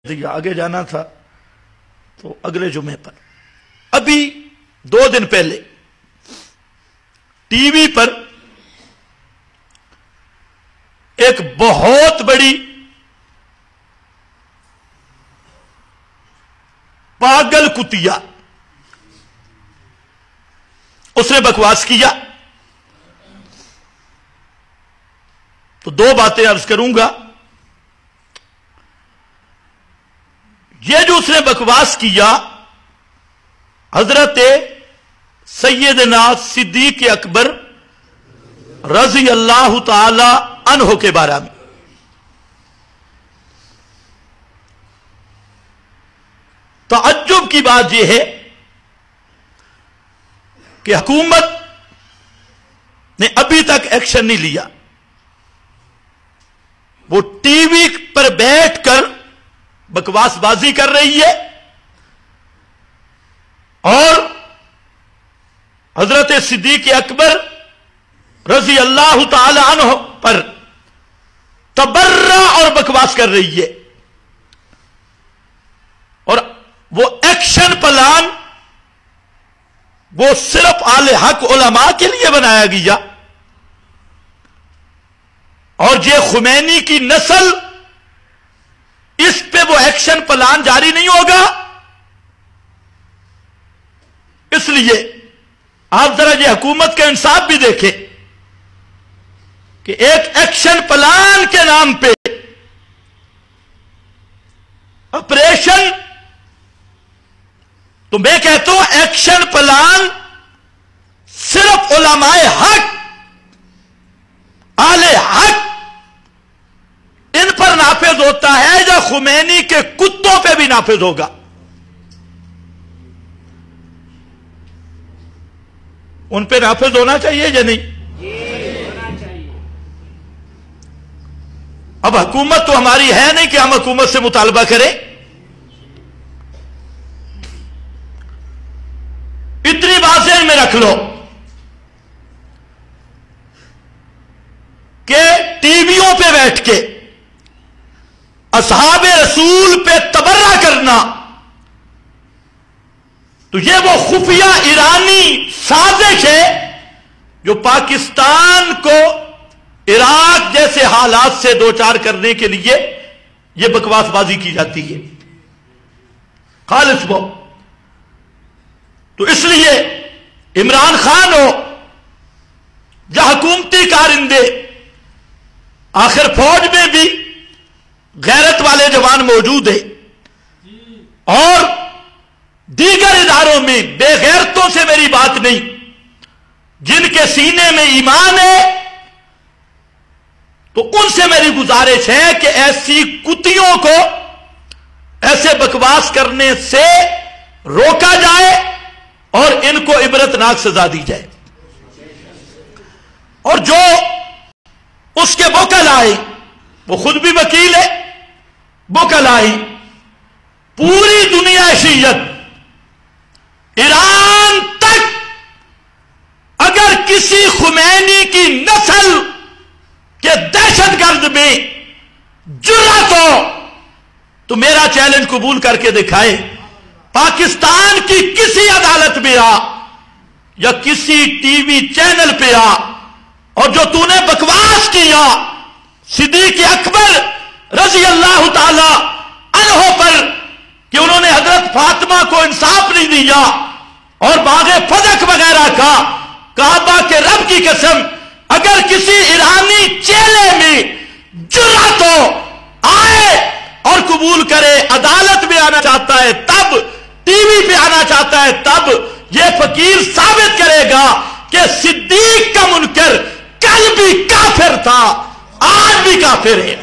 آگے جانا تھا تو اگلے جمعے پر، ابھی 2 دن پہلے ٹی وی پر ایک بہت بڑی پاگل کتیا اس نے بکواس کیا، تو 2 باتیں عرض کروں گا۔ یہ جو اس نے بکواس کیا حضرت سیدنا صدیق اکبر رضی اللہ تعالی عنہ کے بارے میں، تعجب کی بات یہ ہے کہ حکومت نے ابھی تک ایکشن نہیں لیا۔ وہ ٹی وی پر بیٹھ کر بکواس بازی کر رہی ہے اور حضرت صدیق اکبر رضی اللہ تعالی عنہ پر تبرہ اور بکواس کر رہی ہے، اور وہ ایکشن پلان وہ صرف اہل حق علماء کے لیے بنایا گیا، اور یہ خمینی کی نسل اس پہ وہ ایکشن پلان جاری نہیں ہوگا۔ اس لیے آپ ذرا یہ حکومت کا انصاف بھی دیکھیں کہ ایک ایکشن پلان کے نام پہ آپریشن، تو میں کہتا ہوں ایکشن پلان صرف علماء حق اہل حق ان پر نافذ ہوتا ہے یا خمینی کے کتوں پہ بھی نافذ ہوگا؟ ان پہ نافذ ہونا چاہیے یا نہیں؟ اب حکومت تو ہماری ہے نہیں کہ ہم حکومت سے مطالبہ کریں۔ اتنی بات ذہن میں رکھ لو کہ ٹی ویوں پہ بیٹھ کے اصحاب رسول پہ تبرہ کرنا، تو یہ وہ خفیہ ایرانی سازش ہے جو پاکستان کو عراق جیسے حالات سے دوچار کرنے کے لیے یہ بکواس بازی کی جاتی ہے خالص وہ۔ تو اس لیے عمران خان ہو یا حکومتی کارندے، آخر فوج میں بھی غیرت والے جوان موجود ہیں، اور دیگر اداروں میں بے غیرتوں سے میری بات نہیں، جن کے سینے میں ایمان ہے، تو ان سے میری گزارش ہے کہ ایسی کتیوں کو ایسے بکواس کرنے سے روکا جائے اور ان کو عبرتناک سزا دی جائے، اور جو اس کے وکیل آئے، وہ خود بھی وکیل ہے، وکیل آئے، پوری دنیا شیعت ایران تک اگر کسی خمینی کی نسل کے دہشت گرد میں جرأت ہو تو میرا چیلنج قبول کر کے دکھائے، پاکستان کی کسی عدالت میں آ یا کسی ٹی وی چینل پہ آ، اور جو تو نے بکواس کیا صدیق اکبر رضی اللہ تعالی عنہ پر کہ انہوں نے حضرت فاطمہ کو انصاف نہیں دیا، اور باغ فدق وغیرہ کا، کعبہ کے رب کی قسم اگر کسی ایرانی چیلے میں جرأت ہو آئے اور قبول کرے، عدالت میں آنا چاہتا ہے تب، ٹی وی پہ آنا چاہتا ہے تب، یہ فقیر ثابت کرے گا کہ صدیق کا منکر کل بھی کافر تھا، آج بھی کافر ہے۔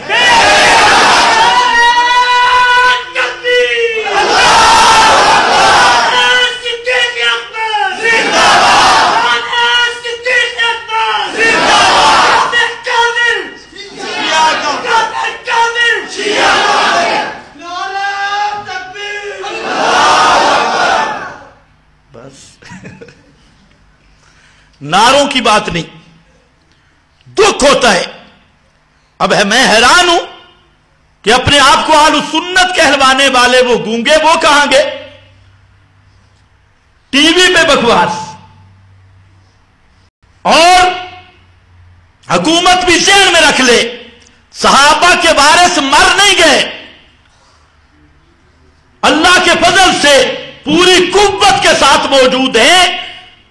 نعروں کی بات نہیں، دکھ ہوتا ہے۔ اب میں حیران ہوں کہ اپنے آپ کو اہل سنت کہلوانے والے وہ گونگے وہ کہاں گے؟ ٹی وی پہ بکواس، اور حکومت بھی ذہن میں رکھ لے صحابہ کے وارث مر نہیں گئے، اللہ کے فضل سے پوری قوت کے ساتھ موجود ہیں،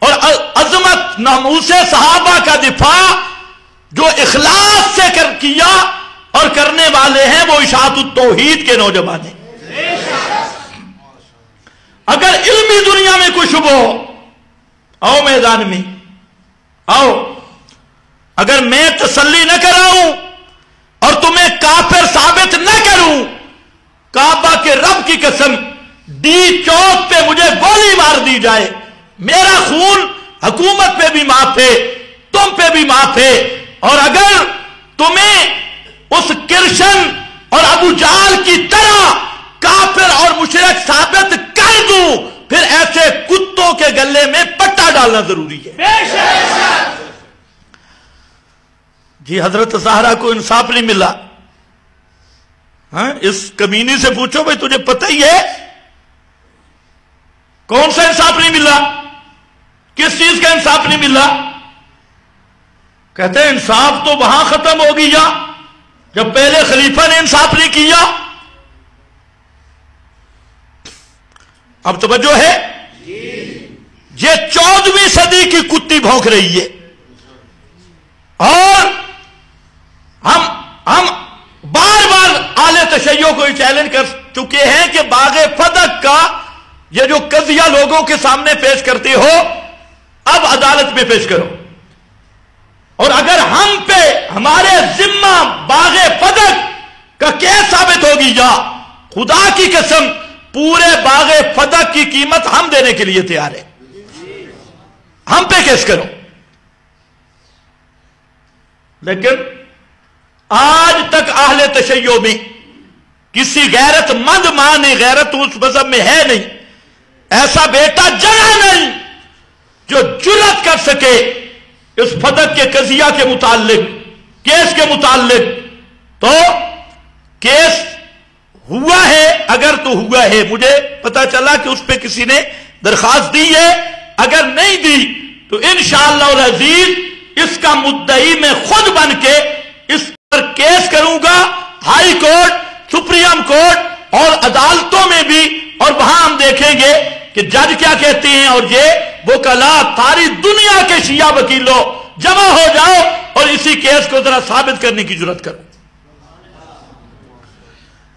اور عظمت ناموس صحابہ کا دفاع جو اخلاص سے کیا اور کرنے والے ہیں وہ اشاعت التوحید کے نوجوان ہیں۔ اگر علمی دنیا میں کچھ ہو، آؤ میدان میں آؤ، اگر میں تسلی نہ کراؤں اور تمہیں کافر ثابت نہ کروں، کعبہ کے رب کی قسم ڈی چوک پہ مجھے گولی مار دی جائے، میرا خون حکومت پہ بھی معاف ہے، تم پہ بھی معاف ہے، اور اگر تمہیں اس کرشن اور ابو جہل کی طرح کافر اور مشرک ثابت کر دوں، پھر ایسے کتوں کے گلے میں پٹا ڈالنا ضروری ہے۔ جی حضرت زہرا کو انصاف نہیں ملا، ہاں اس کمینی سے پوچھو بھائی تجھے پتہ ہی ہے کون سا انصاف نہیں ملا، کس چیز کا انصاف نہیں ملا؟ کہتے ہیں انصاف تو وہاں ختم ہو گیا جب پہلے خلیفہ نے انصاف نہیں کیا۔ اب توجہ ہے، یہ 14ویں صدی کی کتی بھونک رہی ہے، اور ہم بار بار اہل تشیع کو چیلنج کر چکے ہیں کہ باغ فدق کا یہ جو قضیہ لوگوں کے سامنے پیش کرتے ہو، اب عدالت میں پیش کرو، اور اگر ہم پہ ہمارے ذمہ باغ فدق کا کیس ثابت ہوگی، یا خدا کی قسم پورے باغ فدق کی قیمت ہم دینے کے لیے تیار ہیں، ہم پہ کیس کرو۔ لیکن آج تک اہل تشیع میں کسی غیرت مند ماں نے، غیرت اس مذہب میں ہے نہیں، ایسا بیٹا جگہ نہیں جو جرأت کر سکے اس فدق کے قضیہ کے متعلق، کیس کے متعلق۔ تو کیس ہوا ہے، اگر تو ہوا ہے، مجھے پتا چلا کہ اس پہ کسی نے درخواست دی ہے، اگر نہیں دی تو انشاءاللہ العزیز اس کا مدعی میں خود بن کے اس پر کیس کروں گا، ہائی کورٹ، سپریم کورٹ اور عدالتوں میں بھی، اور وہاں ہم دیکھیں گے کہ جج کیا کہتے ہیں، اور یہ وکلا ساری دنیا کے شیعہ وکیلوں جمع ہو جاؤ اور اسی کیس کو ذرا ثابت کرنے کی جرات کرو۔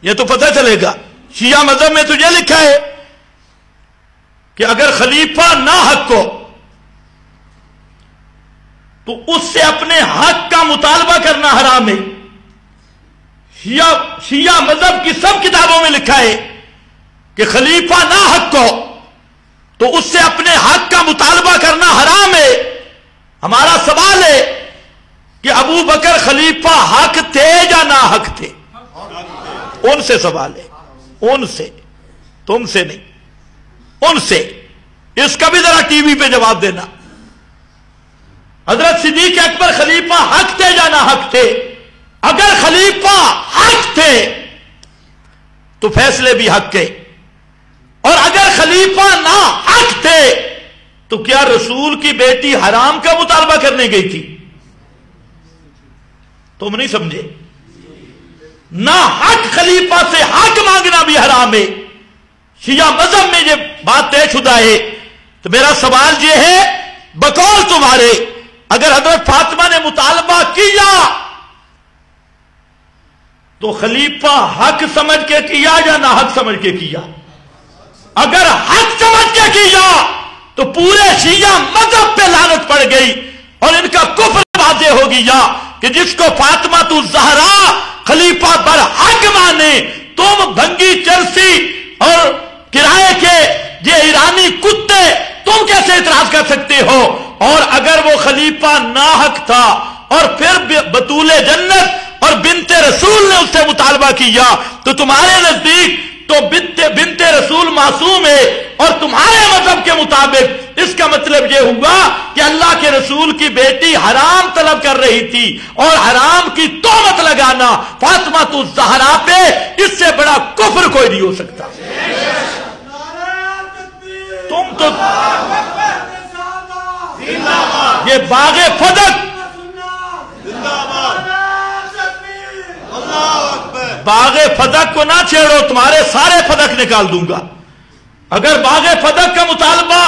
یہ تو پتہ چلے گا شیعہ مذہب میں تجھے لکھا ہے کہ اگر خلیفہ ناحق کو تو اس سے اپنے حق کا مطالبہ کرنا حرام ہے۔ شیعہ مذہب کی سب کتابوں میں لکھا ہے کہ خلیفہ ناحق کو تو اس سے اپنے حق کا مطالبہ کرنا حرام ہے۔ ہمارا سوال ہے کہ ابو بکر خلیفہ حق تھے یا ناحق تھے؟ ان سے سوال ہے، ان سے، تم سے نہیں، ان سے۔ اس کا بھی ذرا ٹی وی پہ جواب دینا۔ حضرت صدیق اکبر خلیفہ حق تھے یا ناحق تھے؟ اگر خلیفہ حق تھے تو فیصلے بھی حق کے، اور اگر خلیفہ ناحق تھے تو کیا رسول کی بیٹی حرام کا مطالبہ کرنے گئی تھی؟ تم نہیں سمجھے، ناحق خلیفہ سے حق مانگنا بھی حرام ہے۔ شیعہ مذہب میں یہ بات طے شدہ ہے۔ تو میرا سوال یہ ہے بقول تمہارے، اگر حضرت فاطمہ نے مطالبہ کیا تو خلیفہ حق سمجھ کے کیا یا ناحق سمجھ کے کیا؟ اگر حق سمجھ کے کیا تو پورے شیعہ مذہب پہ لعنت پڑ گئی اور ان کا کفر واضح ہو گیا کہ جس کو فاطمہ الزہرا خلیفہ برحق مانے، تم بھنگی چرسی اور کرائے کے یہ ایرانی کتے تم کیسے اعتراض کر سکتے ہو؟ اور اگر وہ خلیفہ ناحق تھا اور پھر بطول جنت اور بنت رسول نے اس سے مطالبہ کیا تو تمہارے نزدیک تو بنت رسول معصوم ہے، اور تمہارے مذہب کے مطابق اس جس کا مطلب یہ ہوا کہ اللہ کے رسول کی بیٹی حرام طلب کر رہی تھی اور حرام کی تہمت لگانا فاطمہ الزہرا پہ، اس سے بڑا کفر کوئی نہیں ہو سکتا۔ تم تو یہ باغ فدق، باغ فدق کو نہ چھیڑو، تمہارے سارے فدق نکال دوں گا۔ اگر باغ فدق کا مطالبہ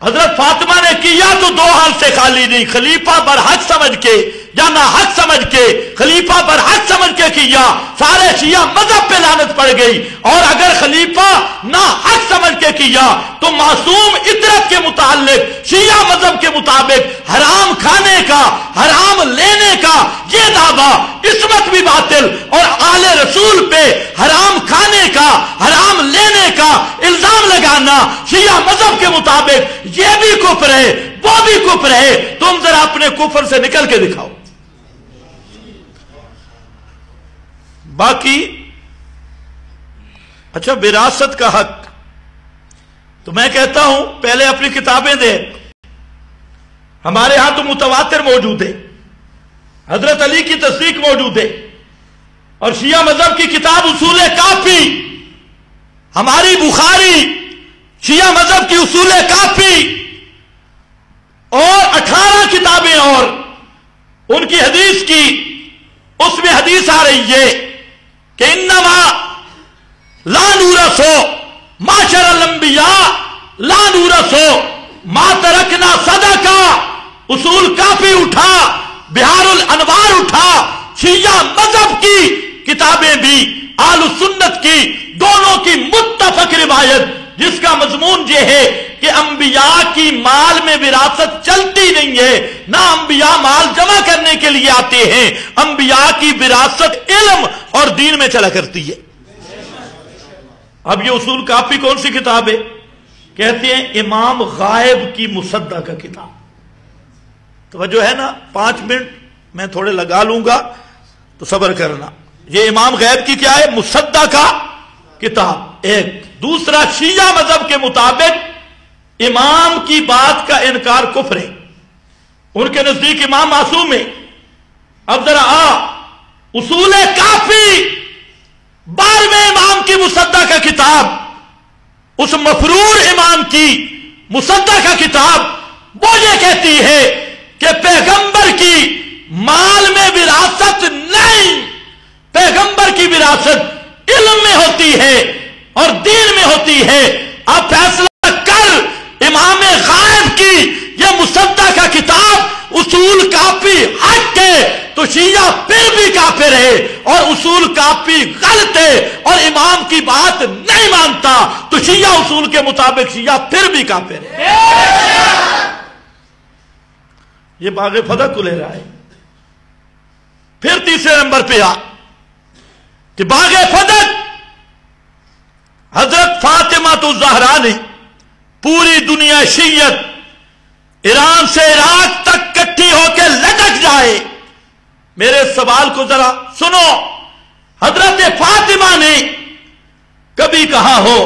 حضرت فاطمہ نے کیا تو دو حال سے خالی نہیں، خلیفہ برحق سمجھ کے یا ناحق سمجھ کے، خلیفہ برحق سمجھ کے کیا، سارے شیعہ مذہب پہ لعنت پڑ گئی، اور اگر خلیفہ ناحق سمجھ کے کیا تو معصوم عطرت کے متعلق شیعہ مذہب کے مطابق حرام کھانے کا، حرام لینے کا یہ دعویٰ عصمت بھی باطل، اور آل رسول پہ حرام کھانے کا، حرام لینے کا الزام لگانا شیعہ مذہب کے مطابق یہ بھی کفر ہے، وہ بھی کفر ہے۔ تم ذرا اپنے کفر سے نکل کے دکھاؤ۔ باقی اچھا وراثت کا حق، تو میں کہتا ہوں پہلے اپنی کتابیں دے، ہمارے ہاں تو متواتر موجود ہے، حضرت علی کی تصدیق موجود ہے، اور شیعہ مذہب کی کتاب اصول کافی، ہماری بخاری شیعہ مذہب کی اصول کافی، اور 18 کتابیں اور ان کی حدیث کی، اس میں حدیث آ رہی ہے کہ انما لا نورثو معاشر الانبیاء لا نورثو ما ترکنا صدقہ۔ اصول کافی اٹھا، بہار الانوار اٹھا، شیعہ مذہب کی کتابیں بھی، اہل سنت کی، دونوں کی متفق روایت، جس کا مضمون یہ ہے کہ انبیاء کی مال میں وراثت چلتی نہیں ہے، نہ انبیاء مال جمع کرنے کے لیے آتے ہیں، انبیاء کی وراثت علم اور دین میں چلا کرتی ہے۔ اب یہ اصول کافی کون سی کتاب ہے؟ کہتے ہیں امام غائب کی مصدقہ کتاب۔ توجہ ہے نا، 5 منٹ میں تھوڑے لگا لوں گا تو صبر کرنا۔ یہ امام غائب کی کیا ہے؟ مصدقہ کتاب ایک۔ دوسرا، شیعہ مذہب کے مطابق امام کی بات کا انکار کفر ہے، ان کے نزدیک امام معصوم ہے۔ اب ذرا اصول کافی 12ویں امام کی مصدقہ کتاب، اس مفرور امام کی مصدقہ کتاب، وہ یہ کہتی ہے کہ پیغمبر کی مال میں وراثت نہیں، پیغمبر کی وراثت علم میں ہوتی ہے اور دین میں ہوتی ہے۔ اب فیصلہ کر، امام غائب کی یہ مصدقہ کتاب اصول کافی حق ہے تو شیعہ پھر بھی کافر ہے، اور اصول کافی غلط ہے اور امام کی بات نہیں مانتا تو شیعہ اصول کے مطابق شیعہ پھر بھی کافر ہے۔ یہ باغ فدق کو لے رہا ہے۔ پھر تیسرے نمبر پہ کہ باغ فدق حضرت فاطمہ الزہرا نے پوری دنیا شیعت ایران سے عراق تک کٹھی ہو کے لٹک جائے۔ میرے سوال کو ذرا سنو، حضرت فاطمہ نے کبھی کہا ہو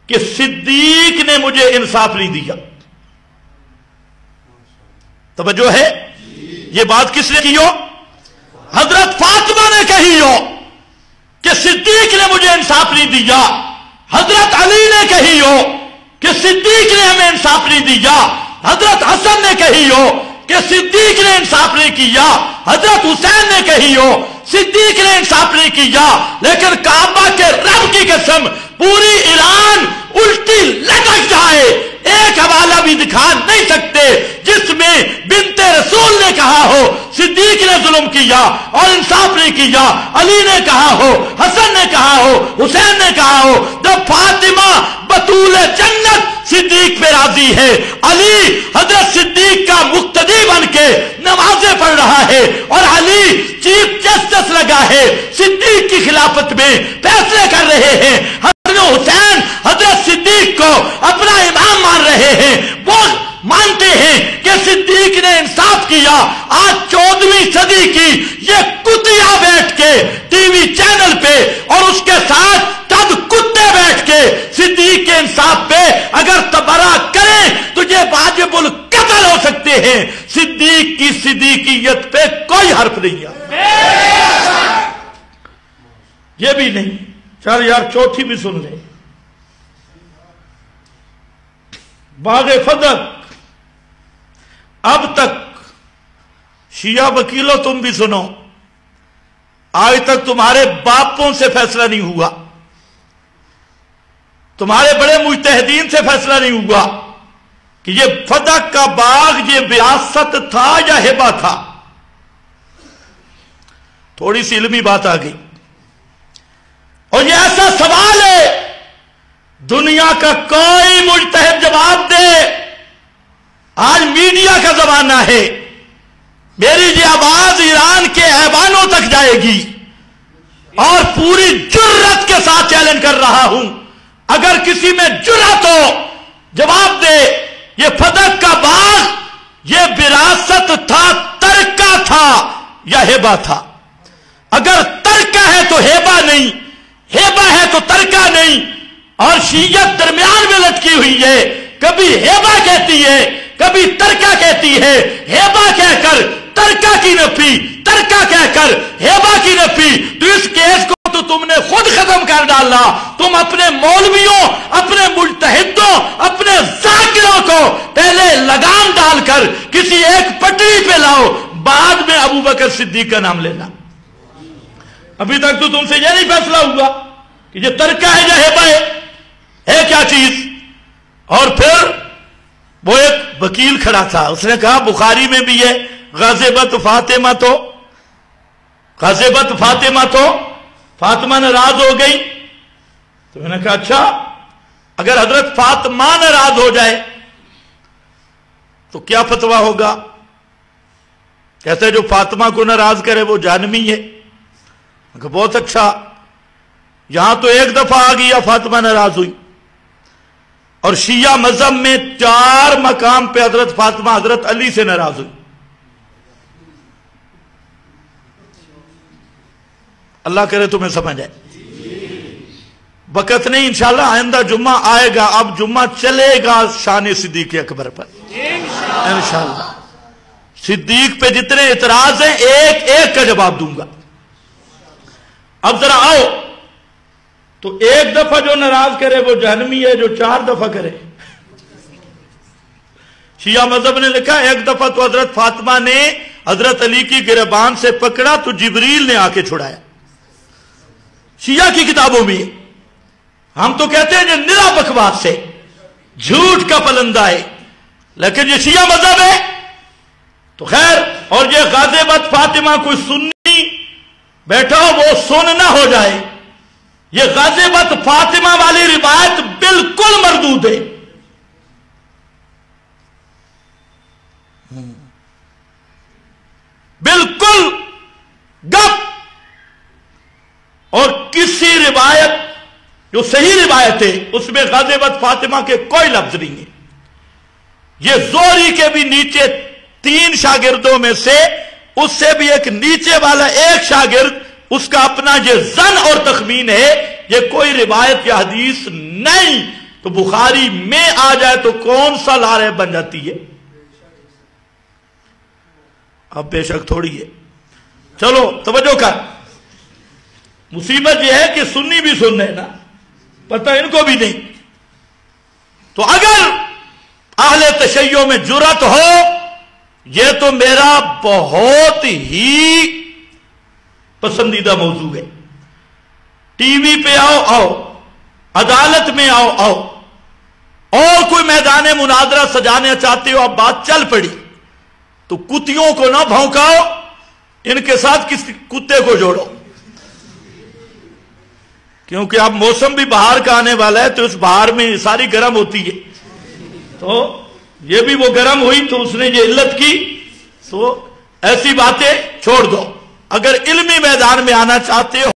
کہ صدیق نے مجھے انصاف نہیں دیا؟ توجہ ہے؟ یہ بات کس نے کی ہو؟ حضرت فاطمہ نے کہی ہو کہ صدیق نے مجھے انصاف نہیں دیا، حضرت علی نے کہی ہو کہ صدیق نے ہمیں انصاف نہیں دیا، حضرت حسن نے کہی ہو کہ صدیق نے انصاف نہیں کیا، حضرت حسین نے کہی ہو صدیق نے انصاف نہیں کیا، لیکن کعبہ کے رب کی قسم پوری ایران الٹی لٹک جائے، ایک حوالہ بھی دکھا نہیں سکتے جس میں بنت رسول نے کہا ہو صدیق نے ظلم کیا اور انصاف نہیں کیا، علی نے کہا ہو، حسن نے کہا ہو، حسین نے کہا ہو۔ جب فاطمہ بطول جنت صدیق پہ راضی ہے، علی حضرت صدیق کا مقتدی بن کے نمازیں پڑھ رہا ہے، اور علی چیف جسٹس لگا ہے، صدیق کی خلافت میں فیصلے کر رہے ہیں، حسین حضرت صدیق کو اپنا امام مان رہے ہیں، وہ مانتے ہیں کہ صدیق نے انصاف کیا۔ آج 14ویں صدی کی یہ کتیا بیٹھ کے ٹی وی چینل پہ اور اس کے ساتھ تب کتے بیٹھ کے صدیق کے انصاف پہ اگر تبرہ کریں تو ہیں صدیق کی صدیقیت پہ کوئی حرف نہیں ہے. یہ بھی نہیں. چل یار چوتھی بھی سن لے. باغ فدق اب تک شیعہ وکیلوں تم بھی سنو، آج تک تمہارے باپوں سے فیصلہ نہیں ہوا، تمہارے بڑے مجتہدین سے فیصلہ نہیں ہوا کہ یہ فدق کا باغ یہ وراثت تھا یا ہبہ تھا. تھوڑی سی علمی بات آ گئی. اور یہ ایسا سوال ہے دنیا کا کوئی مجتہد جواب دے. آج میڈیا کا زمانہ ہے، میری یہ آواز ایران کے ایوانوں تک جائے گی اور پوری جرت کے ساتھ چیلنج کر رہا ہوں، اگر کسی میں جرت ہو جواب دے یہ فدق کا باغ یہ وراثت تھا، ترکہ تھا یا ہبہ تھا. اگر ترکہ ہے تو ہبہ نہیں، ہبہ ہے تو ترکہ نہیں. اور شیعت درمیان میں لٹکی ہوئی ہے، کبھی ہبہ کہتی ہے کبھی ترکہ کہتی ہے. ہبہ کہہ کر ترکہ کی نفی، ترکہ کہہ کر ہبہ کی نفی. تو اس کیس کو تو تم نے خود ختم کر ڈالا. تم اپنے مولویوں، اپنے مجتہدوں، اپنے ذاکروں کو پہلے لگام ڈال کر کسی ایک پٹری پہ لاؤ، بعد میں ابو بکر صدیق کا نام لینا. ابھی تک تو تم سے یہ نہیں فیصلہ ہوا کہ یہ ترکہ ہے یا ہبہ ہے کیا چیز. اور پھر وہ ایک وکیل کھڑا تھا، اس نے کہا بخاری میں بھی ہے غضبت فاطمہ تو فاطمہ ناراض ہو گئی. تو میں نے کہا اچھا اگر حضرت فاطمہ ناراض ہو جائے تو کیا فتویٰ ہوگا؟ کہتے جو فاطمہ کو ناراض کرے وہ جہنمی ہے. میں کہا بہت اچھا، یہاں تو ایک دفعہ آ گئی یا فاطمہ ناراض ہوئی. اور شیعہ مذہب میں 4 مقام پہ حضرت فاطمہ حضرت علی سے ناراض ہوئی. اللہ کرے تمہیں سمجھ آئے. وقت نہیں، انشاءاللہ آئندہ جمعہ آئے گا. اب جمعہ چلے گا شان صدیق اکبر پر انشاءاللہ. صدیق پہ جتنے اعتراض ہیں ایک ایک کا جواب دوں گا. اب ذرا آؤ، تو ایک دفعہ جو ناراض کرے وہ جہنمی ہے، جو 4 دفعہ کرے. شیعہ مذہب نے لکھا ایک دفعہ تو حضرت فاطمہ نے حضرت علی کی گریبان سے پکڑا تو جبریل نے آ کے چھڑایا. شیعہ کی کتابوں میں. ہم تو کہتے ہیں یہ نرا بکواس سے جھوٹ کا پلندہ ہے، لیکن یہ شیعہ مذہب ہے تو خیر. اور یہ غازبت فاطمہ کوئی سنی بیٹھا ہو وہ سن نہ ہو جائے، یہ غازبت فاطمہ والی روایت بالکل مردود ہے. بالکل گپ. اور کسی روایت جو صحیح روایت ہے اس میں غازبت فاطمہ کے کوئی لفظ نہیں ہے. یہ زہری کے بھی نیچے 3 شاگردوں میں سے اس سے بھی ایک نیچے والا ایک شاگرد، اس کا اپنا یہ ظن اور تخمین ہے، یہ کوئی روایت یا حدیث نہیں. تو بخاری میں آ جائے تو کون سا لارے بن جاتی ہے؟ اب بے شک تھوڑی ہے. چلو توجہ کر. مصیبت یہ ہے کہ سنی بھی سن رہے نا، پتہ ان کو بھی نہیں. تو اگر اہل تشیع میں جرأت ہو، یہ تو میرا بہت ہی پسندیدہ موضوع ہے. ٹی وی پہ آؤ، عدالت میں آؤ، اور کوئی میدان مناظرہ سجانے چاہتے ہو، اب بات چل پڑی تو کتیوں کو نہ بھونکاؤ، ان کے ساتھ کسی کتے کو جوڑو، کیونکہ اب موسم بھی بہار کا آنے والا ہے تو اس بہار میں ساری گرم ہوتی ہے. تو یہ بھی وہ گرم ہوئی تو اس نے یہ علت کی. تو ایسی باتیں چھوڑ دو. اگر علمی میدان میں آنا چاہتے ہو